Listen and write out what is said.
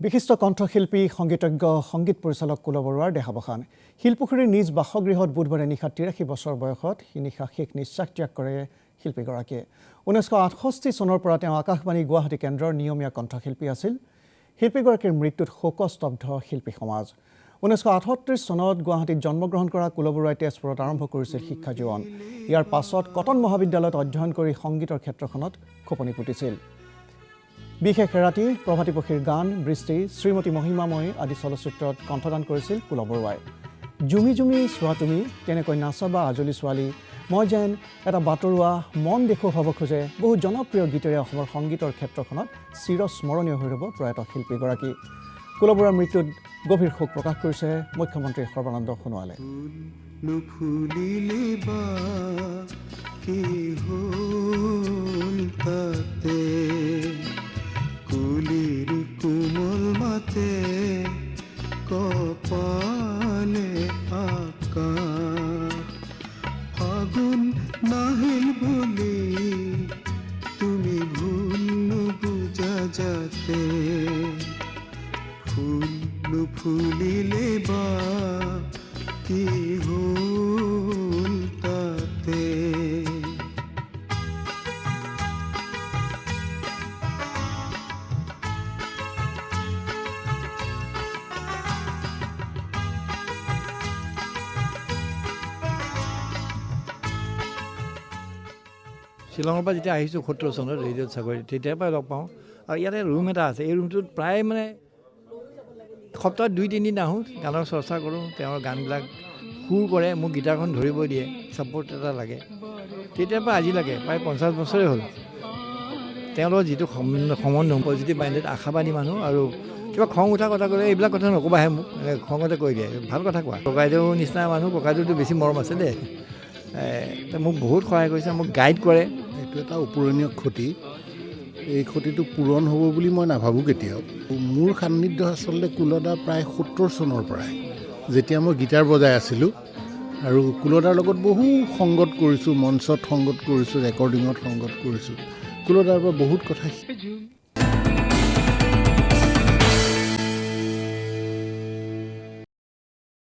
বিশিষ্ট কণ্ঠশিল্পী সংগীতজ্ঞ সংগীত পৰিচালক কুল বৰুৱাৰ দেহাৱসান শিলপুখুৰীৰ নিজ বাসগৃহত বুধবাৰে নিশা 83 বছৰ বয়সত নিশা শেষ নিশ্বাস ত্যাগ কৰে শিল্পীগৰাকীয়ে 1968 চনৰ পৰা তেওঁ আকাশবাণী গুৱাহাটী কেন্দ্ৰৰ নিয়মীয়া কণ্ঠশিল্পী আছিল শিল্পীগৰাকীৰ মৃত্যুত শোকস্তব্ধ শিল্পী সমাজ 1938 চনত গুৱাহাটীত জন্মগ্ৰহণ কৰা কুল বৰুৱাই তেজপুৰত আৰম্ভ কৰিছিল শিক্ষা জীৱন ইয়াৰ পাছত কটন মহাবিদ্যালয়ত অধ্যয়ন কৰি সংগীতৰ ক্ষেত্ৰখনত খোপনি পুতিছিল বিশেষ ৰাতি প্ৰভাতী পক্ষীৰ গান বৃষ্টি শ্ৰীমতী মহিমাময়ী আদি চলচ্চিত্ৰত কণ্ঠদান কৰিছিল কুল বৰুৱাই জুমি জুমি চোৱা তুমি কেনেকৈ নাচাবা আজলি ছোৱালী মই যেন এটা বাতৰুৱা মন দেখো হ'ব খোজে বহু জনপ্ৰিয় গীতেৰে অসমৰ সংগীতৰ ক্ষেত্ৰখনত চিৰস্মৰণীয় হৈ ৰ'ব প্ৰয়াত শিল্পীগৰাকী কুল বৰুৱাৰ মৃত্যুত গভীৰ শোক প্ৰকাশ কৰিছে মুখ্যমন্ত্ৰী সৰ্বানন্দ সোণোৱালে কুলির কোমল মাতে কপালে আকাশ ফাগুন নাহিল বলি তুমি ভুল নুবুঝা যাতে ফুল ফুলিলে বা কি হল তাতে শ্বিলঙৰ পৰা যেতিয়া আহিছোঁ 70 চনত ৰেডিঅ'ত চাকৰি তেতিয়াৰ পৰাই লগ পাওঁ আৰু ইয়াতে ৰুম এটা আছে এই ৰুমটোত প্ৰায় মানে সপ্তাহত 2-3 দিন আহোঁ গানৰ চৰ্চা কৰোঁ তেওঁৰ গানবিলাক সুৰ কৰে মোক গীটাৰখন ধৰিব দিয়ে ছাপৰ্ট এটা লাগে তেতিয়াৰ পৰা আজিলৈকে প্ৰায় 50 বছৰেই হ'ল তেওঁলোকৰ যিটো সম্বন্ধ পজিটিভ মাইণ্ডেড আশাবাদী মানুহ আৰু কিবা খং উঠা কথা ক'লে এইবিলাক কথা নক'বাহে মোক খঙতে কৈ দিয়ে ভাল কথা কোৱা ককাইদেউ নিচিনা মানুহ ককাইদেউটো বেছি মৰম আছে দেই মোক বহুত সহায় কৰিছে মোক গাইড কৰে এইটো এটা অপূৰণীয় ক্ষতি এই ক্ষতিটো পূৰণ হ'ব বুলি মই নাভাবোঁ কেতিয়াও মোৰ সান্নিধ্য আচলতে কুলদা প্ৰায় 70 চনৰ পৰাই যেতিয়া মই গীটাৰ বজাই আছিলোঁ আৰু কুলদাৰ লগত বহু সংগত কৰিছোঁ মঞ্চত সংগত কৰিছোঁ ৰেকৰ্ডিঙত সংগত কৰিছোঁ কুলদাৰ পৰা বহুত কথা